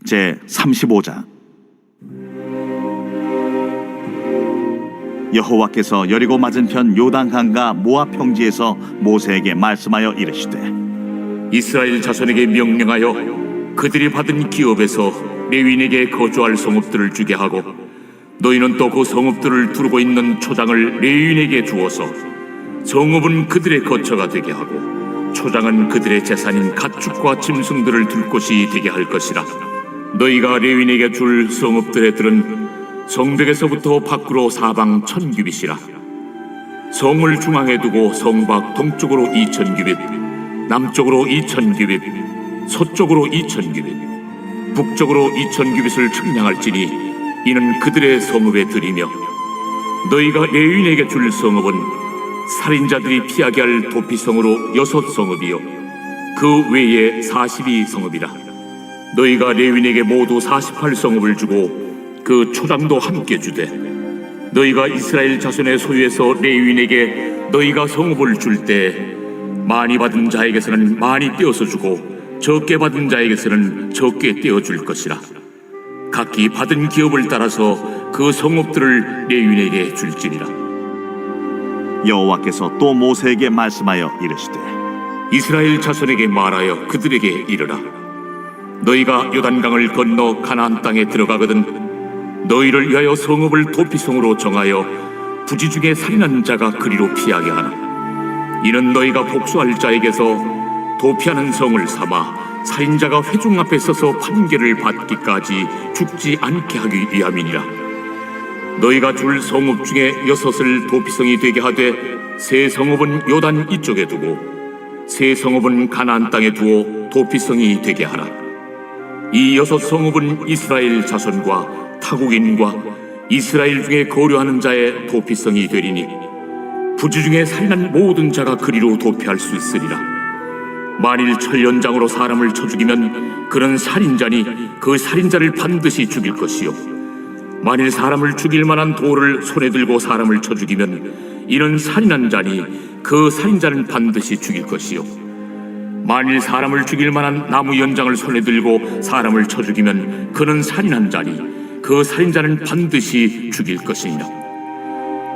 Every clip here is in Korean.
제 35장. 여호와께서 여리고 맞은편 요단강과 모압 평지에서 모세에게 말씀하여 이르시되, 이스라엘 자손에게 명령하여 그들이 받은 기업에서 레위인에게 거주할 성읍들을 주게 하고, 너희는 또 그 성읍들을 두르고 있는 초장을 레위인에게 주어서 성읍은 그들의 거처가 되게 하고 초장은 그들의 재산인 가축과 짐승들을 둘 곳이 되게 할 것이라. 너희가 레위인에게 줄 성읍들의 들은 성벽에서부터 밖으로 사방 1000규빗이라. 성을 중앙에 두고 성 밖 동쪽으로 2000규빗, 남쪽으로 2000규빗, 서쪽으로 2000규빗, 북쪽으로 2000규빗을 측량할지니 이는 그들의 성읍에 들이며, 너희가 레위인에게 줄 성읍은 살인자들이 피하게 할 도피성으로 6성읍이요 그 외에 42성읍이라. 너희가 레위인에게 모두 48성읍을 주고 그 초장도 함께 주되, 너희가 이스라엘 자손의 소유에서 레위인에게 너희가 성읍을 줄 때 많이 받은 자에게서는 많이 떼어서 주고 적게 받은 자에게서는 적게 떼어 줄 것이라. 각기 받은 기업을 따라서 그 성읍들을 레위인에게 줄지니라. 여호와께서 또 모세에게 말씀하여 이르시되, 이스라엘 자손에게 말하여 그들에게 이르라. 너희가 요단강을 건너 가나안 땅에 들어가거든 너희를 위하여 성읍을 도피성으로 정하여 부지 중에 살인한 자가 그리로 피하게 하라. 이는 너희가 복수할 자에게서 도피하는 성을 삼아 살인자가 회중 앞에 서서 판결을 받기까지 죽지 않게 하기 위함이니라. 너희가 줄 성읍 중에 6을 도피성이 되게 하되, 세 성읍은 요단 이쪽에 두고 세 성읍은 가나안 땅에 두어 도피성이 되게 하라. 이 6성읍은 이스라엘 자손과 타국인과 이스라엘 중에 거류하는 자의 도피성이 되리니, 부지 중에 살인한 모든 자가 그리로 도피할 수 있으리라. 만일 철연장으로 사람을 쳐 죽이면 그는 살인자니 그 살인자를 반드시 죽일 것이요, 만일 사람을 죽일 만한 돌을 손에 들고 사람을 쳐 죽이면 이는 살인한 자니 그 살인자는 반드시 죽일 것이요, 만일 사람을 죽일 만한 나무 연장을 손에 들고 사람을 쳐 죽이면 그는 살인한 자니 그 살인자는 반드시 죽일 것이니라.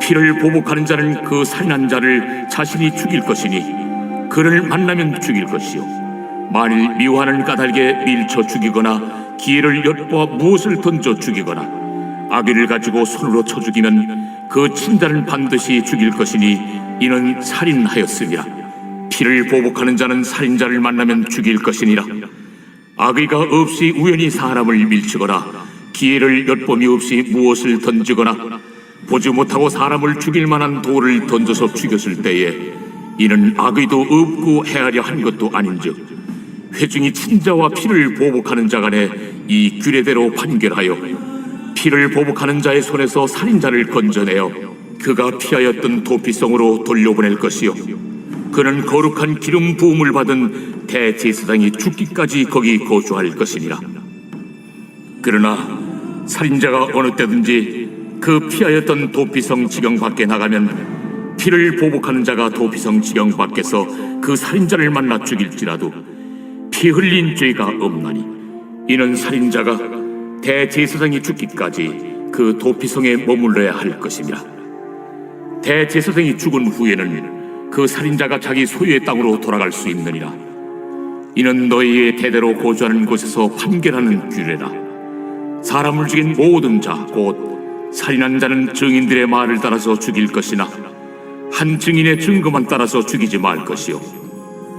피를 보복하는 자는 그 살인한 자를 자신이 죽일 것이니 그를 만나면 죽일 것이요, 만일 미워하는 까닭에 밀쳐 죽이거나 기회를 엿보아 무엇을 던져 죽이거나 아기를 가지고 손으로 쳐 죽이면 그 친자는 반드시 죽일 것이니 이는 살인하였음이라. 피를 보복하는 자는 살인자를 만나면 죽일 것이니라. 악의가 없이 우연히 사람을 밀치거나 기회를 엿봄이 없이 무엇을 던지거나 보지 못하고 사람을 죽일 만한 돌을 던져서 죽였을 때에 이는 악의도 없고 헤아려 한 것도 아닌즉, 회중이 친자와 피를 보복하는 자 간에 이 규례대로 판결하여 피를 보복하는 자의 손에서 살인자를 건져내어 그가 피하였던 도피성으로 돌려보낼 것이요, 그는 거룩한 기름 부음을 받은 대제사장이 죽기까지 거기 거주할 것이니라. 그러나 살인자가 어느 때든지 그 피하였던 도피성 지경 밖에 나가면 피를 보복하는 자가 도피성 지경 밖에서 그 살인자를 만나 죽일지라도 피 흘린 죄가 없나니, 이는 살인자가 대제사장이 죽기까지 그 도피성에 머물러야 할 것이니라. 대제사장이 죽은 후에는 그 살인자가 자기 소유의 땅으로 돌아갈 수 있느니라. 이는 너희의 대대로 거주하는 곳에서 판결하는 규례라. 사람을 죽인 모든 자 곧 살인한 자는 증인들의 말을 따라서 죽일 것이나 한 증인의 증거만 따라서 죽이지 말 것이요,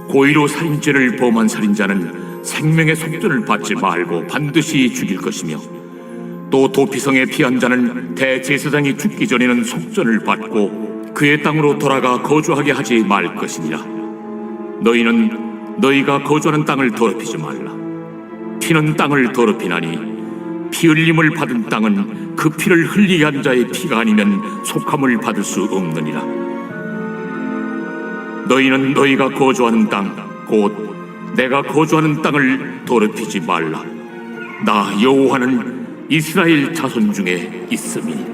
고의로 살인죄를 범한 살인자는 생명의 속전을 받지 말고 반드시 죽일 것이며, 또 도피성에 피한 자는 대제사장이 죽기 전에는 속전을 받고 그의 땅으로 돌아가 거주하게 하지 말 것이니라. 너희는 너희가 거주하는 땅을 더럽히지 말라. 피는 땅을 더럽히나니 피 흘림을 받은 땅은 그 피를 흘리게 한 자의 피가 아니면 속함을 받을 수 없느니라. 너희는 너희가 거주하는 땅 곧 내가 거주하는 땅을 더럽히지 말라. 나 여호와는 이스라엘 자손 중에 있음이.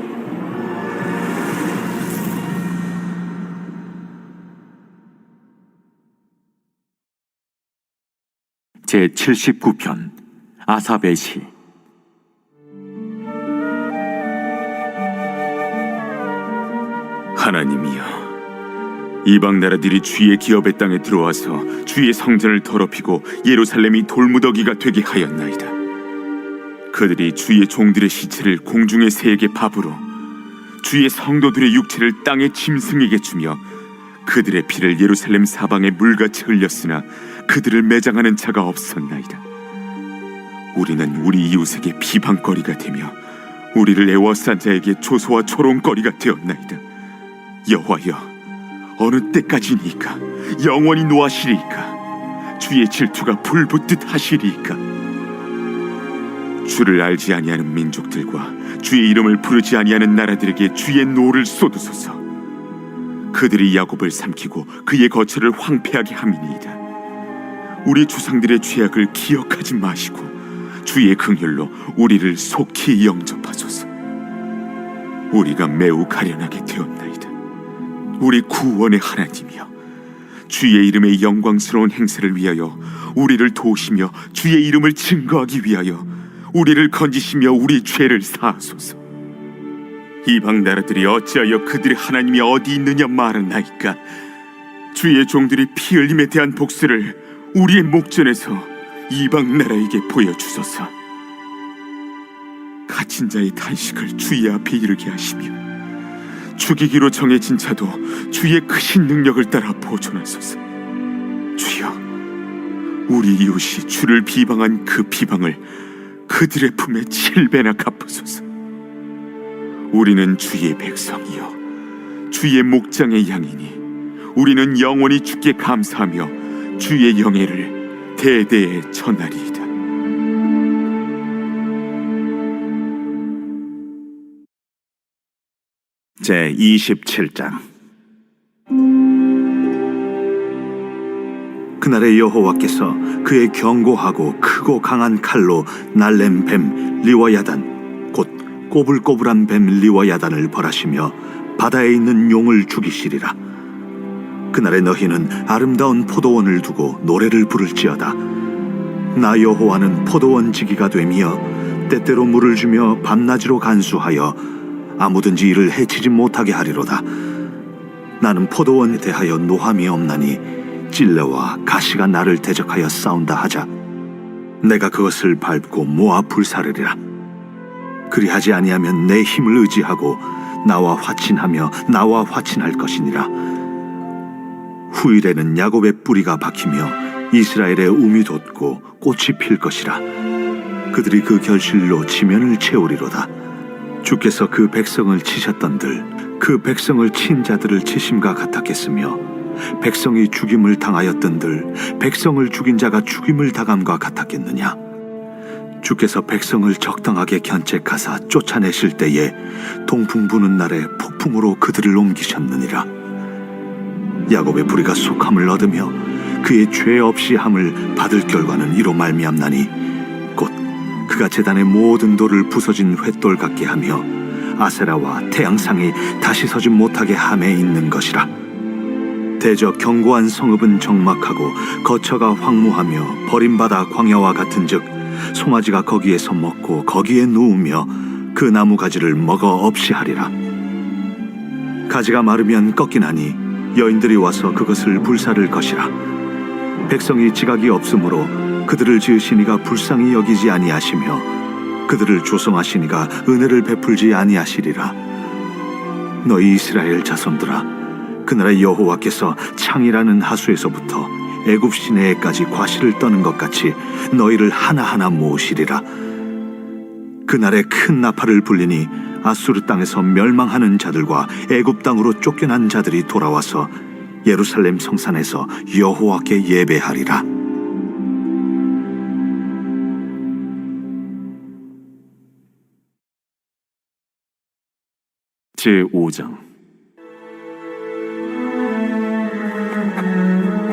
제 79편 아삽의 시. 하나님이여, 이방 나라들이 주의 기업의 땅에 들어와서 주의 성전을 더럽히고 예루살렘이 돌무더기가 되게 하였나이다. 그들이 주의 종들의 시체를 공중의 새에게 밥으로, 주의 성도들의 육체를 땅의 짐승에게 주며 그들의 피를 예루살렘 사방에 물같이 흘렸으나 그들을 매장하는 자가 없었나이다. 우리는 우리 이웃에게 비방거리가 되며 우리를 애워싼 자에게 조소와 조롱거리가 되었나이다. 여호와여, 어느 때까지니까? 영원히 노하시리이까? 주의 질투가 불붙듯 하시리이까? 주를 알지 아니하는 민족들과 주의 이름을 부르지 아니하는 나라들에게 주의 노를 쏟으소서. 그들이 야곱을 삼키고 그의 거처를 황폐하게 함이니이다. 우리 조상들의 죄악을 기억하지 마시고 주의 긍휼로 우리를 속히 영접하소서. 우리가 매우 가련하게 되었나이다. 우리 구원의 하나님이여, 주의 이름의 영광스러운 행세를 위하여 우리를 도우시며 주의 이름을 증거하기 위하여 우리를 건지시며 우리 죄를 사하소서. 이방 나라들이 어찌하여 그들의 하나님이 어디 있느냐 말하나이까? 주의 종들이 피 흘림에 대한 복수를 우리의 목전에서 이방 나라에게 보여주소서. 갇힌 자의 단식을 주의 앞에 이르게 하시며 죽이기로 정해진 자도 주의 크신 능력을 따라 보존하소서. 주여, 우리 이웃이 주를 비방한 그 비방을 그들의 품에 7배나 갚으소서. 우리는 주의 백성이요 주의 목장의 양이니 우리는 영원히 주께 감사하며 주의 영예를 대대에 전하리이다. 제 27장. 그날에 여호와께서 그의 견고하고 크고 강한 칼로 날렘 뱀 리워야단 곧 꼬불꼬불한 뱀 리워야단을 벌하시며 바다에 있는 용을 죽이시리라. 그날에 너희는 아름다운 포도원을 두고 노래를 부를지어다. 나 여호와는 포도원 지기가 되며 때때로 물을 주며 밤낮으로 간수하여 아무든지 이를 해치지 못하게 하리로다. 나는 포도원에 대하여 노함이 없나니 찔레와 가시가 나를 대적하여 싸운다 하자 내가 그것을 밟고 모아 불사르리라. 그리하지 아니하면 내 힘을 의지하고 나와 화친하며 나와 화친할 것이니라. 후일에는 야곱의 뿌리가 박히며 이스라엘의 움이 돋고 꽃이 필 것이라. 그들이 그 결실로 지면을 채우리로다. 주께서 그 백성을 치셨던들 그 백성을 친 자들을 치심과 같았겠으며 백성이 죽임을 당하였던들 백성을 죽인 자가 죽임을 당함과 같았겠느냐. 주께서 백성을 적당하게 견책하사 쫓아내실 때에 동풍 부는 날에 폭풍으로 그들을 옮기셨느니라. 야곱의 부리가 속함을 얻으며 그의 죄 없이 함을 받을 결과는 이로 말미암나니 곧 그가 제단의 모든 돌을 부서진 횃돌 같게 하며 아세라와 태양상이 다시 서지 못하게 함에 있는 것이라. 대저 견고한 성읍은 적막하고 거처가 황무하며 버림받아 광야와 같은즉 송아지가 거기에서 먹고 거기에 누우며 그 나무 가지를 먹어 없이 하리라. 가지가 마르면 꺾이나니 여인들이 와서 그것을 불사를 것이라. 백성이 지각이 없으므로 그들을 지으시니가 불쌍히 여기지 아니하시며 그들을 조성하시니가 은혜를 베풀지 아니하시리라. 너희 이스라엘 자손들아, 그날에 여호와께서 창이라는 하수에서부터 애굽 시내에까지 과실을 떠는 것 같이 너희를 하나하나 모으시리라. 그날에 큰 나팔을 불리니 아수르 땅에서 멸망하는 자들과 애굽 땅으로 쫓겨난 자들이 돌아와서 예루살렘 성산에서 여호와께 예배하리라. 제5장.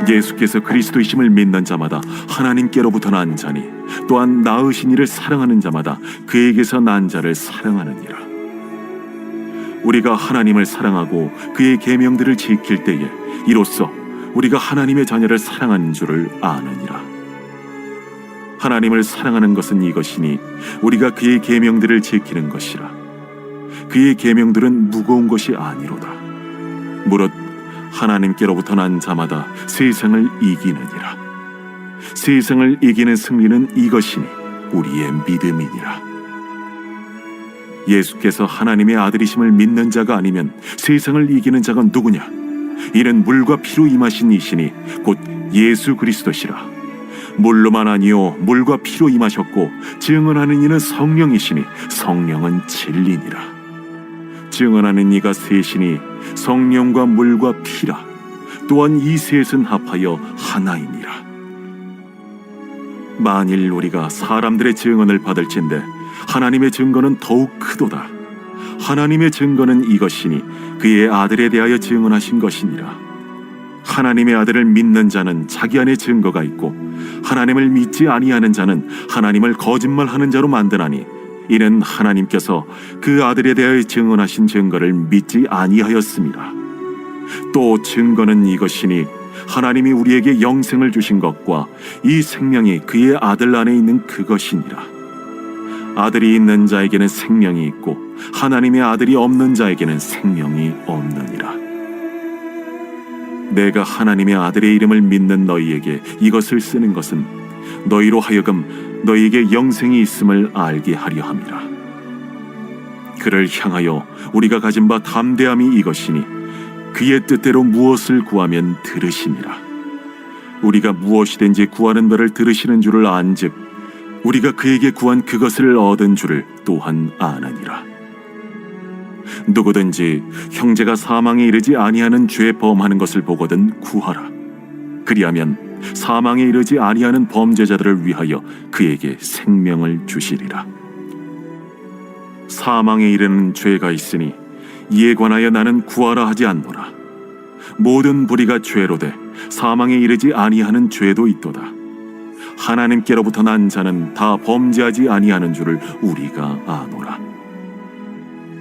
예수께서 그리스도이심을 믿는 자마다 하나님께로부터 난 자니 또한 낳으신 이를 사랑하는 자마다 그에게서 난 자를 사랑하느니라. 우리가 하나님을 사랑하고 그의 계명들을 지킬 때에 이로써 우리가 하나님의 자녀를 사랑하는 줄을 아느니라. 하나님을 사랑하는 것은 이것이니 우리가 그의 계명들을 지키는 것이라. 그의 계명들은 무거운 것이 아니로다. 무릇 하나님께로부터 난 자마다 세상을 이기느니라. 세상을 이기는 승리는 이것이니 우리의 믿음이니라. 예수께서 하나님의 아들이심을 믿는 자가 아니면 세상을 이기는 자가 누구냐? 이는 물과 피로 임하신 이시니 곧 예수 그리스도시라. 물로만 아니요 물과 피로 임하셨고 증언하는 이는 성령이시니 성령은 진리니라. 증언하는 이가 셋이니 성령과 물과 피라. 또한 이 셋은 합하여 하나이니라. 만일 우리가 사람들의 증언을 받을진대 하나님의 증거는 더욱 크도다. 하나님의 증거는 이것이니 그의 아들에 대하여 증언하신 것이니라. 하나님의 아들을 믿는 자는 자기 안에 증거가 있고 하나님을 믿지 아니하는 자는 하나님을 거짓말하는 자로 만드나니 이는 하나님께서 그 아들에 대하여 증언하신 증거를 믿지 아니하였습니다. 또 증거는 이것이니 하나님이 우리에게 영생을 주신 것과 이 생명이 그의 아들 안에 있는 그것이니라. 아들이 있는 자에게는 생명이 있고 하나님의 아들이 없는 자에게는 생명이 없느니라. 내가 하나님의 아들의 이름을 믿는 너희에게 이것을 쓰는 것은 너희로 하여금 너희에게 영생이 있음을 알게 하려 함이라. 그를 향하여 우리가 가진 바 담대함이 이것이니 그의 뜻대로 무엇을 구하면 들으시니라. 우리가 무엇이든지 구하는 바를 들으시는 줄을 안즉 우리가 그에게 구한 그것을 얻은 줄을 또한 아느니라. 누구든지 형제가 사망에 이르지 아니하는 죄 범하는 것을 보거든 구하라. 그리하면 사망에 이르지 아니하는 범죄자들을 위하여 그에게 생명을 주시리라. 사망에 이르는 죄가 있으니 이에 관하여 나는 구하라 하지 않노라. 모든 불의가 죄로되 사망에 이르지 아니하는 죄도 있도다. 하나님께로부터 난 자는 다 범죄하지 아니하는 줄을 우리가 아노라.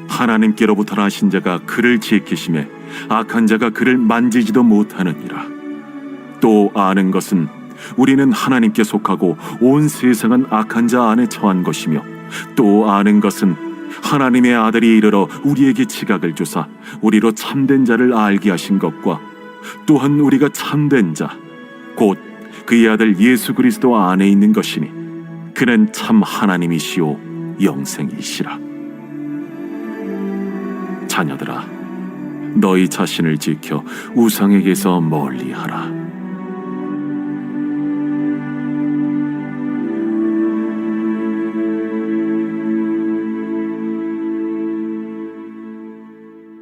하나님께로부터 나신 자가 그를 지키심에 악한 자가 그를 만지지도 못하느니라. 또 아는 것은 우리는 하나님께 속하고 온 세상은 악한 자 안에 처한 것이며 또 아는 것은 하나님의 아들이 이르러 우리에게 지각을 주사 우리로 참된 자를 알게 하신 것과 또한 우리가 참된 자 곧 그의 아들 예수 그리스도 안에 있는 것이니 그는 참 하나님이시오 영생이시라. 자녀들아, 너희 자신을 지켜 우상에게서 멀리하라.